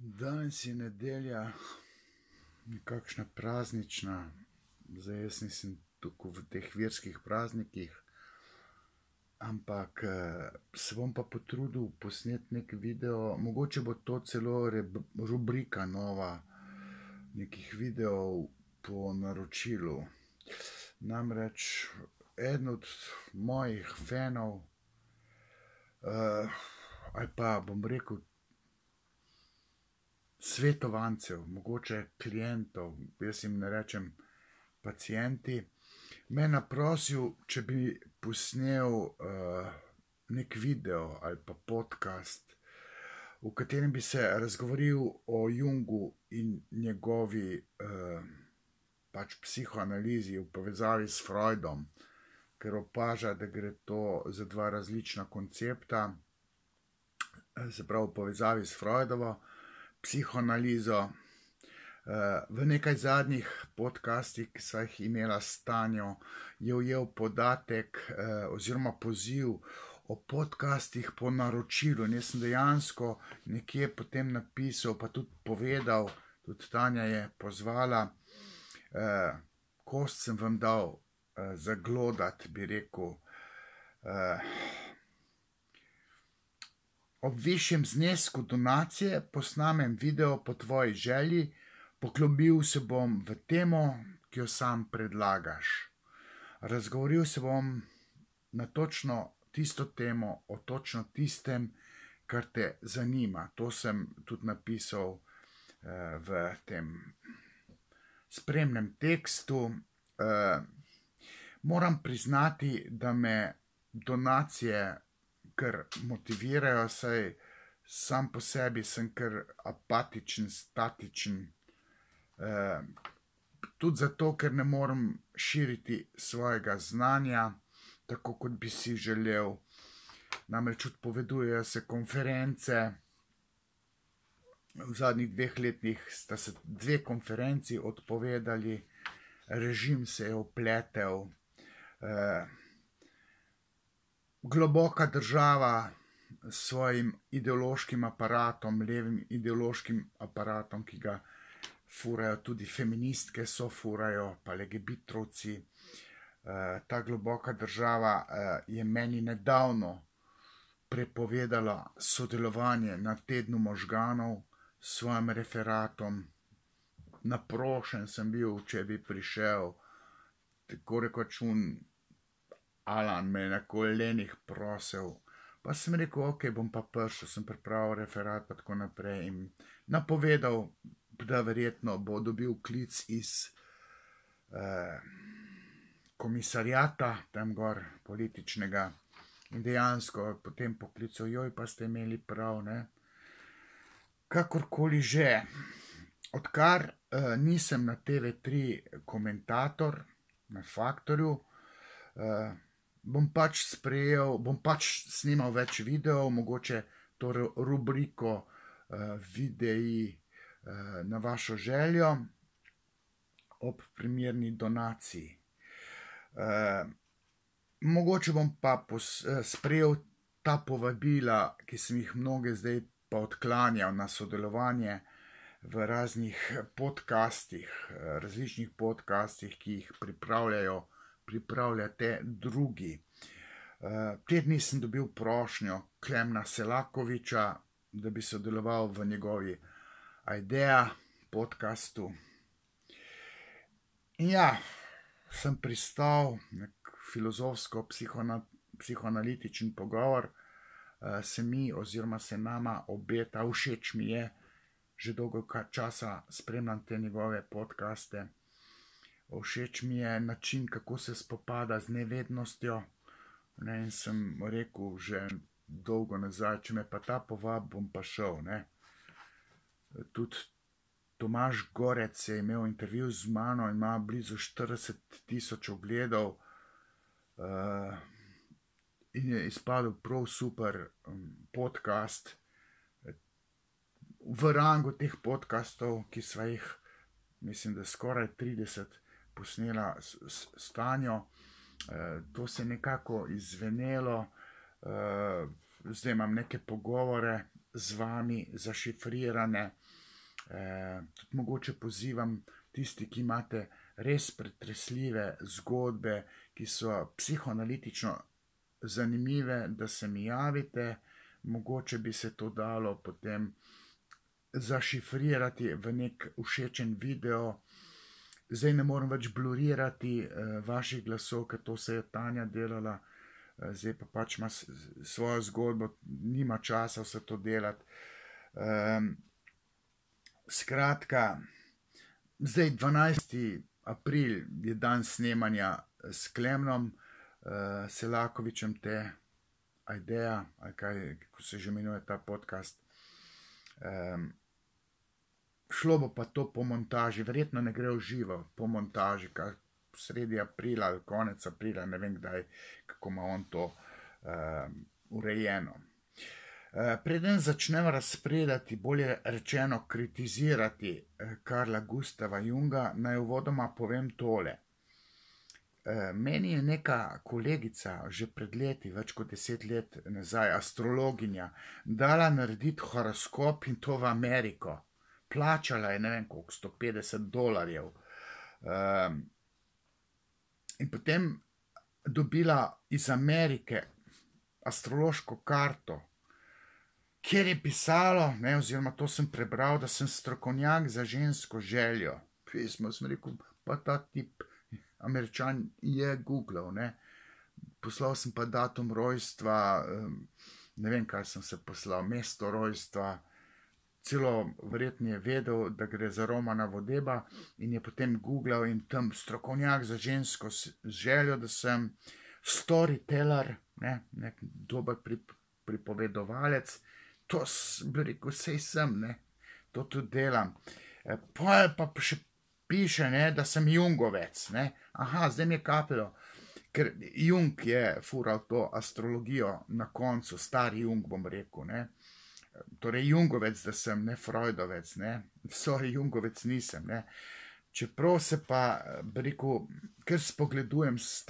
Danes je nedelja, nekakšna praznična, zdaj jaz nisem tukaj v teh verskih praznikih, ampak se bom pa potrudil posneti nek video, mogoče bo to celo rubrika nova, nekih videov po naročilu. Namreč eden od mojih fanov, ali pa bom rekel svetovancev, mogoče klientov, jaz jim ne rečem pacienti, me naprosil, če bi posnel nek video ali pa podcast, v katerem bi se razgovoril o Jungu in njegovi psihoanalizi v povezavi s Freudom, ker opaža, da gre to za dva različna koncepta, se pravi v povezavi s Freudovo psihoanalizo. V nekaj zadnjih podcastih, ki sva jih imela s Tanjo, je ujel podatek oziroma poziv o podcastih po naročilu. In jaz sem dejansko nekje potem napisal, pa tudi povedal, tudi Tanja je pozvala, kost sem vam dal zaglodati, bi rekel. Ob višjem znesku donacije posnamem video po tvoji želji, poglobil se bom v temo, ki jo sam predlagaš. Razgovoril se bom na točno tisto temo, o točno tistem, kar te zanima. To sem tudi napisal v tem spremnem tekstu. Moram priznati, da me donacije kar motivirajo, saj sam po sebi sem kar apatičen, statičen, tudi zato, ker ne morem širiti svojega znanja, tako kot bi si želel. Namreč odpovedujejo se konference, v zadnjih 2 letih sta se 2 konferenci odpovedali, režim se je vpletel, globoka država s svojim ideološkim aparatom, levim ideološkim aparatom, ki ga furajo tudi feministke, furajo pa legebitrovci. Ta globoka država je meni nedavno prepovedala sodelovanje na tednu možganov s svojim referatom. Naprošen sem bil, če bi prišel, tako rekoč Alan me je na kolenih prosil, pa sem rekel, ok, bom pa prišel, sem pripravil referat pa tako naprej in napovedal, da verjetno bo dobil klic iz komisariata, tam gor političnega, in dejansko potem poklical, joj, pa ste imeli prav, ne. Kakorkoli že, odkar nisem na TV3 komentator, na Faktorju, bom pač snimal več videov, mogoče to rubriko videi na vašo željo, ob primerni donaciji. Mogoče bom pa sprejel ta povabila, ki sem jih mnoge zdaj pa odklanjal na sodelovanje v raznih podcastih, različnih podcastih, ki jih pripravljate drugi. Te dni sem dobil prošnjo Klemna Selakoviča, da bi sodeloval v njegovi Idea podcastu. In ja, sem pristal, nek filozofsko-psihoanalitičen pogovor, se mi oziroma se nama obeta, všeč mi je, že dolgo časa spremljam te njegove podcaste. Všeč mi je način, kako se spopada z nevednostjo, in sem rekel že dolgo nazaj, če me pa ta povabi, bom pa šel, ne. Tudi Tomaž Gorec je imel intervju z mano in ima blizu 40.000 ogledov in je izpadel prav super podcast. V rangu teh podcastov, ki sva jih, mislim, da skoraj 30 posnela s Tanjo, to se je nekako izzvenelo, zdaj imam neke pogovore z vami zašifrirane. Tudi mogoče pozivam tisti, ki imate res pretresljive zgodbe, ki so psihoanalitično zanimive, da se mi javite. Mogoče bi se to dalo potem zašifrirati v nek všečen video. Zdaj ne morem več blurirati vaših glasov, ker to se je Tanja delala. Zdaj pa pač ima svojo zgodbo, nima časa vse to delati. Skratka, zdaj 12. april je dan snemanja s Klemnom Selakovičem te Ideja, ali kaj, kako se že imenuje ta podcast. Šlo bo pa to po montaži, verjetno ne gre v živo, po montaži, kar sredi aprila ali konec aprila, ne vem kdaj, kako ima on to urejeno. Preden začnem razpredati, bolje rečeno kritizirati Carla Gustava Junga, naj uvodoma povem tole. Meni je neka kolegica že pred leti, več kot 10 let nazaj, astrologinja, dala narediti horoskop in to v Ameriko. Plačala je, ne vem koliko, $150. In potem dobila iz Amerike astrološko karto, kjer je pisalo, oziroma to sem prebral, da sem strokovnjak za žensko željo. Pismo sem rekel, pa ta tip Američan je googlal, Poslal sem pa datum rojstva, ne vem, kaj sem se poslal, mesto rojstva, celo verjetno je vedel, da gre za Romana Vodeba in je potem googlal in tam strokovnjak za žensko željo, da sem storyteller, nek dober pripovedovalec. To bi rekel, sej sem, to tudi delam. Pa še piše, da sem Jungovec, Aha, zdaj mi je kapelo, ker Jung je fural to astrologijo na koncu, stari Jung bom rekel, Torej Jungovec, da sem, ne Freudovec, Sorry, Jungovec nisem, Čeprav se pa, bi rekel, ker spogledujem s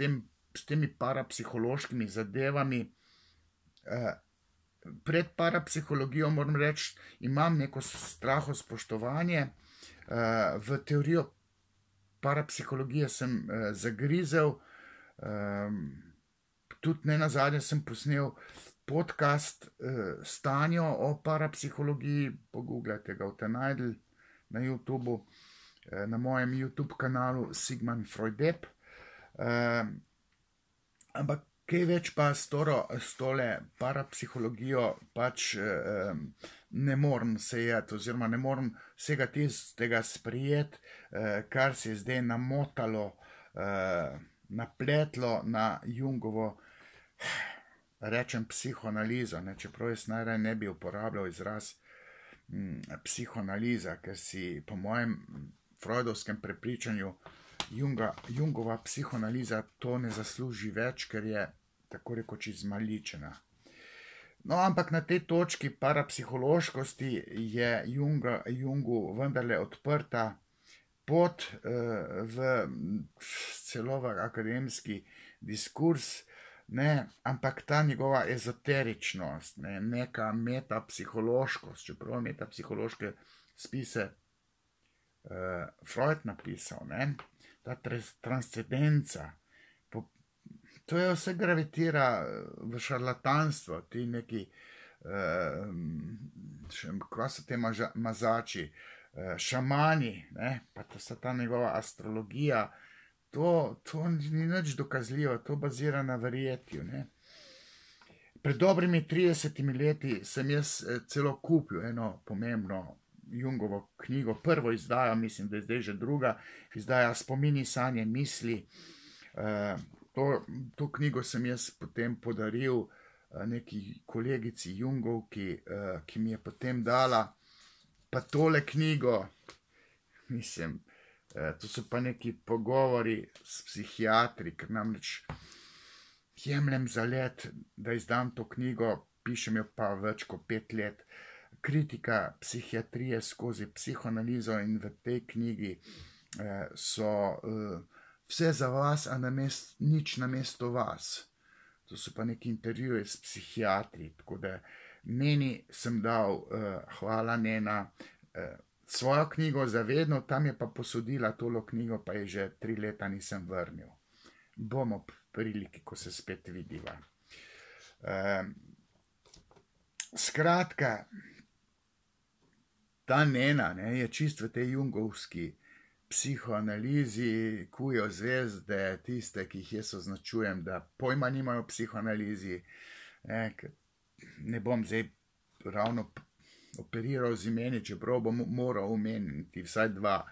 temi parapsihološkimi zadevami, pred parapsihologijo moram reči, imam neko strahospoštovanje. V teorijo parapsihologije sem zagrizel, tudi nenazadnje sem posnel podcast s Tanjo o parapsihologiji, pogooglajte ga, boste našli na YouTubu, na mojem YouTube kanalu Sigmund Freudep. Ampak kaj več pa s tole parapsihologijo pač ne morem sejati, oziroma ne morem vsega tistega sprijeti, kar se je zdaj namotalo, napletlo na Jungovo, rečem psihoanalizo, čeprav jaz najraje ne bi uporabljal izraz psihoanaliza, ker si po mojem freudovskem prepričanju Jungova psihoanaliza to ne zasluži več, ker je tako rekoč izmaličena. No, ampak na tej točki parapsihološkosti je Jungu vendarle odprta pot v celo v akademski diskurs, ampak ta njegova ezoteričnost, neka metapsihološkost, čeprav metapsihološke spise Freud napisal, ta transcendenca, to je vse gravitira v šarlatanstvo, ti neki, kva so te mazači, šamani, pa to sta ta njegova astrologija, to ni nič dokazljivo, to bazira na verjetju. Pred dobrimi 30 leti sem jaz celo kupil eno pomembno Jungovo knjigo, prvo izdajo, mislim, da je zdaj že druga, izdaja Spomini, sanje, misli. To knjigo sem jaz potem podaril neki kolegici Jungovki, ki mi je potem dala pa tole knjigo, mislim, to so pa neki pogovori s psihiatri, ker namreč jemljem za let, da izdam to knjigo, pišem jo pa več kot 5 let, kritika psihiatrije skozi psihoanalizo, in v tej knjigi so vse za vas, a nič namesto vas. To so pa neki intervjuje s psihiatri, tako da Neni sem dal, hvala Nena, svojo knjigo Zavedno, tam je pa posodila tolo knjigo, pa je že 3 leta nisem vrnil. Bomo priliki, ko se spet vidiva. Skratka, ta Nena, ne, je čist v tej jungovski psihoanalizi, kujo zvezde, tiste, ki jih jaz označujem, da pojma nimajo v psihoanalizi. Ne bom zdaj ravno operiral z imeni, čeprav bom moral omeniti vsaj 2,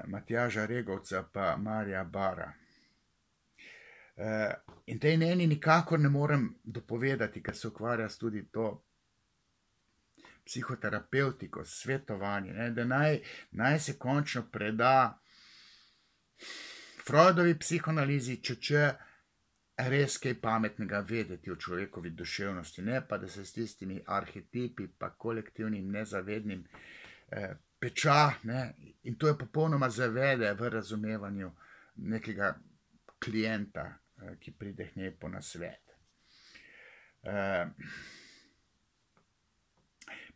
Matjaža Regovca pa Marija Bara. In tej Neni nikakor ne morem dopovedati, ker se ukvarja s tudi to psihoterapeutiko, svetovanje, ne, da naj se končno preda Freudovi psihoanalizi, če res kaj pametnega vedeti o človekovi duševnosti, ne pa da se s tistimi arhetipi pa kolektivnim nezavednim peča, ne, in to je popolnoma zavede v razumevanju nekega klienta, ki pride k njej po nasvet.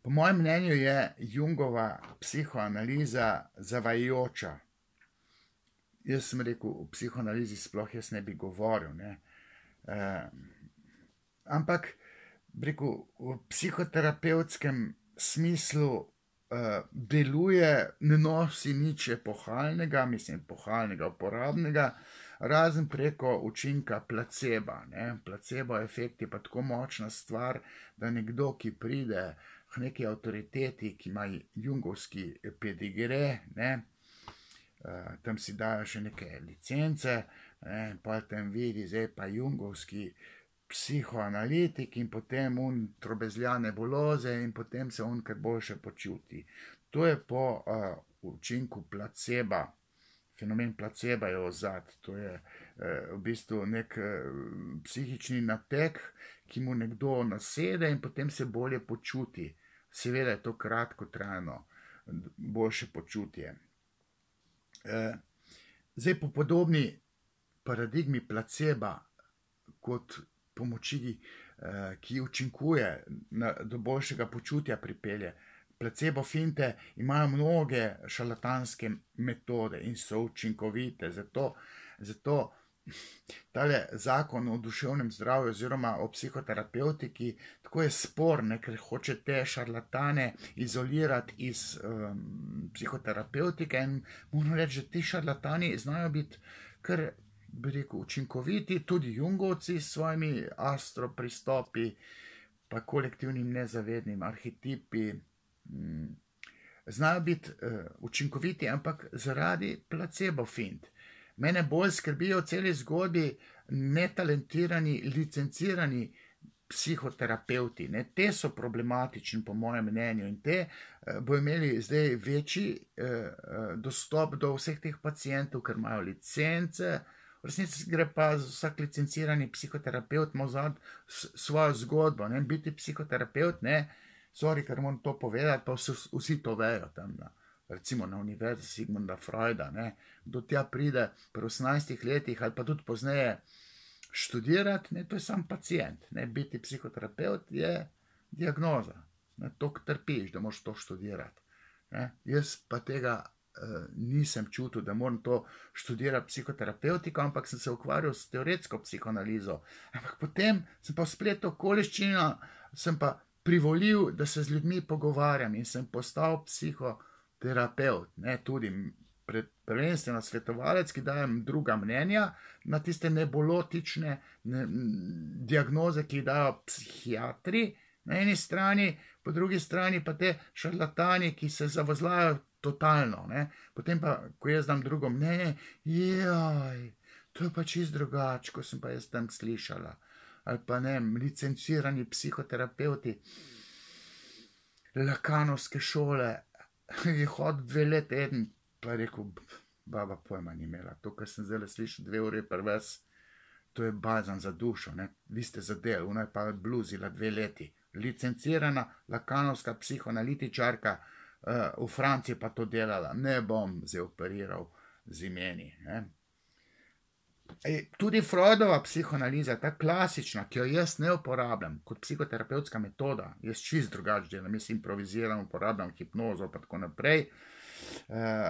Po mojem mnenju je Jungova psihoanaliza zavajajoča. Jaz sem rekel, o psihoanalizi sploh jaz ne bi govoril, ne. Ampak, rekel, v psihoterapevtskem smislu deluje, ne nosi nič epohalnega, mislim, epohalnega, uporabnega, razen preko učinka placeba, ne. Placebo efekt je pa tako močna stvar, da nekdo, ki pride k neki avtoriteti, ki ima jungovski pedigre, ne, tam si dajo še neke licence, ne, in pa tam vidi, zdaj pa jungovski psihoanalitik in potem trobezljane nebuloze in potem se kar boljše počuti. To je po učinku placeba, fenomen placeba je ozad, to je v bistvu nek psihični nateg, ki mu nekdo nasede in potem se bolje počuti. Seveda je to kratkotrajno boljše počutje. Zdaj po podobni paradigmi placeba kot pomoči, ki učinkuje do boljšega počutja pripelje. Placebo finte imajo mnoge šarlatanske metode in so učinkovite, zato tale zakon o duševnem zdravju oziroma o psihoterapeutiki tako je sporne, ker hoče te šarlatane izolirati iz psihoterapeutike in moram reči, da ti šarlatani znajo biti kar, bi rekel, učinkoviti, tudi jungovci s svojimi astro pristopi pa kolektivnim nezavednim arhetipi, znajo biti učinkoviti, ampak zaradi placebo fint. Mene bolj skrbijo v celi zgodbi netalentirani, licencirani psihoterapeuti, ne, te so problematični po mojem mnenju in te bo imeli zdaj večji dostop do vseh teh pacientov, ker imajo licence. V resnici gre pa vsak licencirani psihoterapeut ima svojo zgodbo, ne, biti psihoterapeut, ne, sorry, ker moram to povedati, pa vsi to vejo tam, recimo na univerzi Sigmunda Freuda, ne, do tja pride pri 18 letih ali pa tudi pozneje študirati, ne, to je sam pacient, ne, biti psihoterapeut je diagnoza, ne, to trpiš, da moraš to študirati, ne, jaz pa tega nisem čutil, da moram to študirati psihoterapeutiko, ampak sem se ukvarjal s teoretsko psihoanalizo, ampak potem sem pa v spletu okoliščina, sem pa privolil, da se z ljudmi pogovarjam in sem postal psihoterapeut, ne, tudi prvenstveno svetovalec, ki dajem druga mnenja na tiste nebulotične diagnoze, ki jih dajo psihiatri na eni strani, po drugi strani pa te šarlatani, ki se zavozlajo totalno, ne. Potem pa, ko jaz dam drugo mnenje, to je pa čisto drugače, ko sem pa jaz tam slišala. Ali pa ne, licencirani psihoterapeuti Lakanovske šole, je hodil 2 leti eden, pa je rekel, baba pojma ni imela, to, kar sem zdaj slišal 2 ure pri vas, to je balzam za dušo, ne, vi ste zadel, ona je pa bluzila 2 leti, licencirana lakanovska psihoanalitičarka, v Franciji pa to delala, ne bom zdaj operiral z imeni, ne. Tudi Freudova psihoanaliza, ta klasična, ki jo jaz ne uporabljam kot psihoterapevtska metoda, jaz čist drugače delam, jaz improviziram, uporabljam hipnozo pa tako naprej,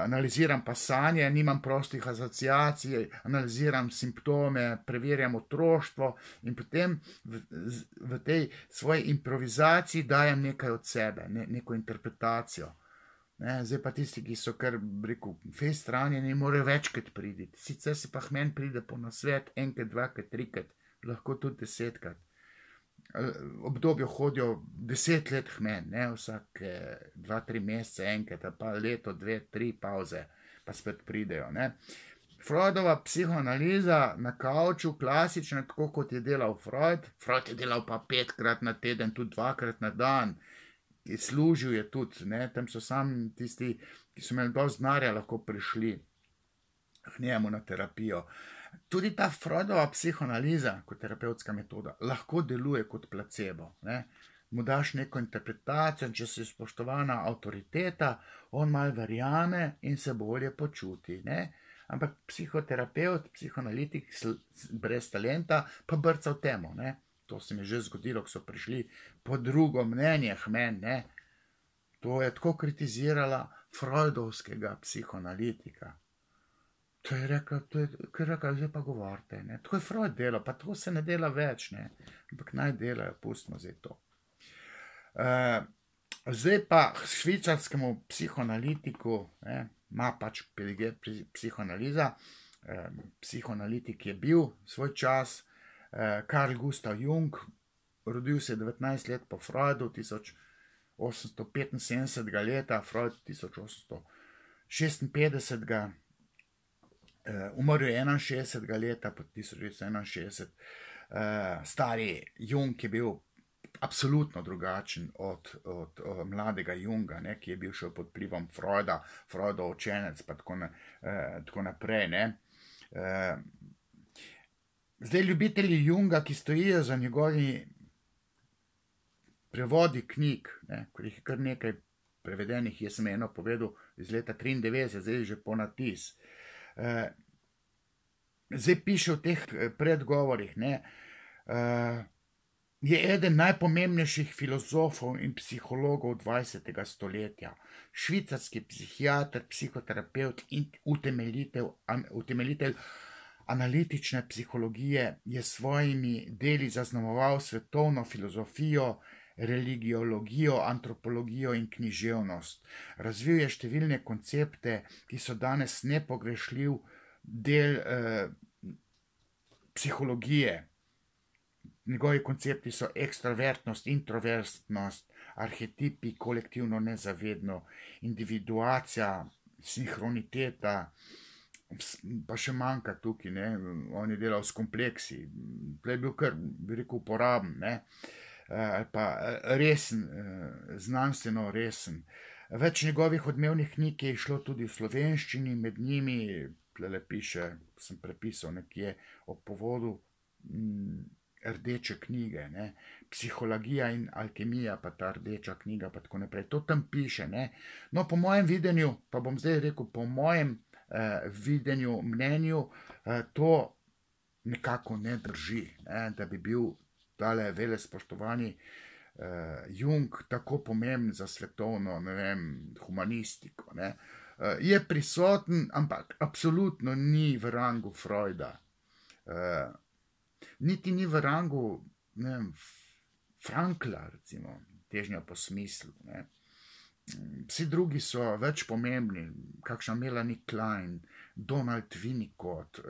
analiziram pa sanje, nimam prostih asociacij, analiziram simptome, preverjam otroštvo in potem v tej svoji improvizaciji dajem nekaj od sebe, neko interpretacijo. Zdaj pa tisti, ki so kar, rekel, fejst ranjeni, morajo večkrat priditi. Sicer si pa k meni pride po nasvet enkrat, dvakrat, trikrat, lahko tudi 10krat. Obdobju hodijo 10 let k meni, vsake 2-3 mesece enkrat, pa leto, 2-3 pauze, pa spet pridejo. Freudova psihoanaliza na kavču, klasična, tako kot je delal Freud. Freud je delal pa 5krat na teden, tudi 2krat na dan. Služil je tudi, tam so sami tisti, ki so imeli dosti denarja, lahko prišli k njemu na terapijo. Tudi ta Freudova psihoanaliza kot terapevtska metoda lahko deluje kot placebo. Mu daš neko interpretacijo, če si spoštovana avtoriteta, on malo verjame in se bolje počuti. Ampak psihoterapevt, psihoanalitik brez talenta pa brca v temo. To se mi je že zgodilo, ko so prišli po drugo mnenje k meni. To je tako kritizirala freudovskega psihoanalitika. To je rekla, zdaj pa govorite. Tako je Freud delal, pa to se ne dela več. Ampak naj delajo, pustimo zdaj to. Zdaj pa švicarskemu psihoanalitiku, ima pač psihoanaliza. Psihoanalitik je bil svoj čas, Carl Gustav Jung, rodil se 19 let po Freudu, 1875 leta, Freud 1856, umrl je 61 leta, po 1961. Stari Jung je bil absolutno drugačen od mladega Junga, ki je bil še pod vplivom Freuda, Freudov učenec, pa tako naprej. Zdaj, ljubitelji Junga, ki stojijo za njegovi prevodi knjig, ker jih je kar nekaj prevedenih, jaz sem eno povedal iz leta 93, zdaj je že ponatis. Zdaj piše v teh predgovorih, je eden najpomembnejših filozofov in psihologov 20. stoletja. Švicarski psihiater, psihoterapevt in utemeljitelj analitične psihologije je s svojimi deli zaznamoval svetovno filozofijo, religiologijo, antropologijo in književnost. Razvil je številne koncepte, ki so danes nepogrešljiv del psihologije. Njegovi koncepti so ekstravertnost, introvertnost, arhetipi, kolektivno nezavedno, individuacija, sinhroniteta, pa še manjka tukaj, on je delal s kompleksi, tle je bil kar, bi rekel, uporaben, ali pa resen, znanstveno resen. Več njegovih odmevnih knjig je išlo tudi v slovenščini, med njimi, tle piše, sem prepisal nekje o povodu Rdeče knjige, Psihologija in alkemija, pa ta rdeča knjiga, pa tako naprej. To tam piše. No, po mojem videnju, pa bom zdaj rekel, po mojem videnju, mnenju, to nekako ne drži, da bi bil tale velespoštovani Jung tako pomemben za svetovno, humanistiko. Je prisoten, ampak absolutno ni v rangu Freuda. Niti ni v rangu, Frankla, recimo, težnja po smislu. Vsi drugi so več pomembni, kakšna Melanie Klein, Donald Winnicott,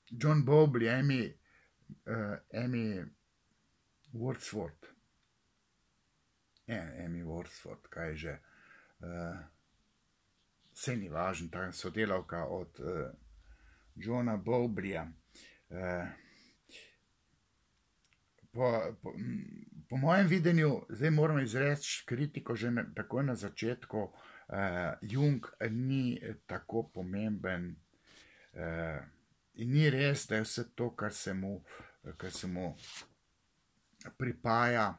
John Bowlby, Amy Wordsworth. Amy Wordsworth, kaj je že. Saj ni važno, ta sodelavka od Johna Bowlbyja. Po mojem videnju, zdaj moramo izreči kritiko že takoj na začetku, Jung ni tako pomemben in ni res, da je vse to, kar se mu pripaja,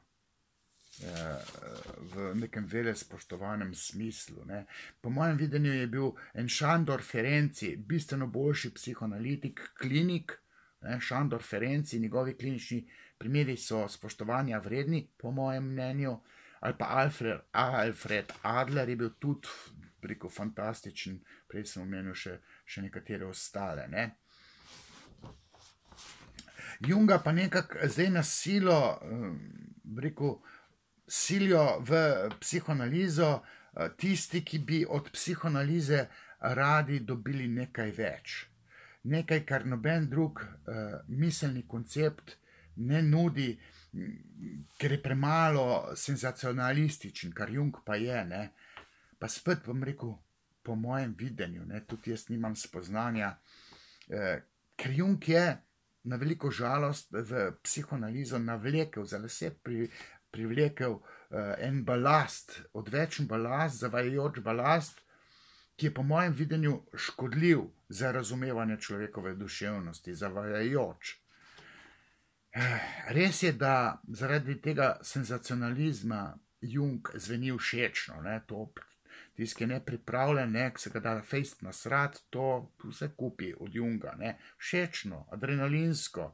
v nekem velespoštovanem smislu. Ne. Po mojem videnju je bil en Šandor Ferenczi bistveno boljši psihoanalitik, klinik. Šandor Ferenczi, njegovi klinični primeri so spoštovanja vredni, po mojem mnenju, ali pa Alfred Adler je bil tudi preko fantastičen, prej sem omenil še nekatere ostale. Ne. Junga pa nekako zdaj na silo, silijo v psihoanalizo tisti, ki bi od psihoanalize radi dobili nekaj več. Nekaj, kar noben drug miselni koncept ne nudi, ker je premalo senzacionalističen, kar Jung pa je. Ne. Pa spet bom rekel, po mojem videnju, ne, tudi jaz nimam spoznanja, ker Jung je na veliko žalost v psihoanalizo navlekel, za lase privlekel en balast, odvečen balast, zavajajoč balast, ki je po mojem videnju škodljiv za razumevanje človekove duševnosti, zavajajoč. Res je, da zaradi tega senzacionalizma Jung zveni všečno, ne, to tisti, ki je nepripravljen, ne, ki se ga da fejst nasrat, to vse kupi od Junga, ne, všečno, adrenalinsko.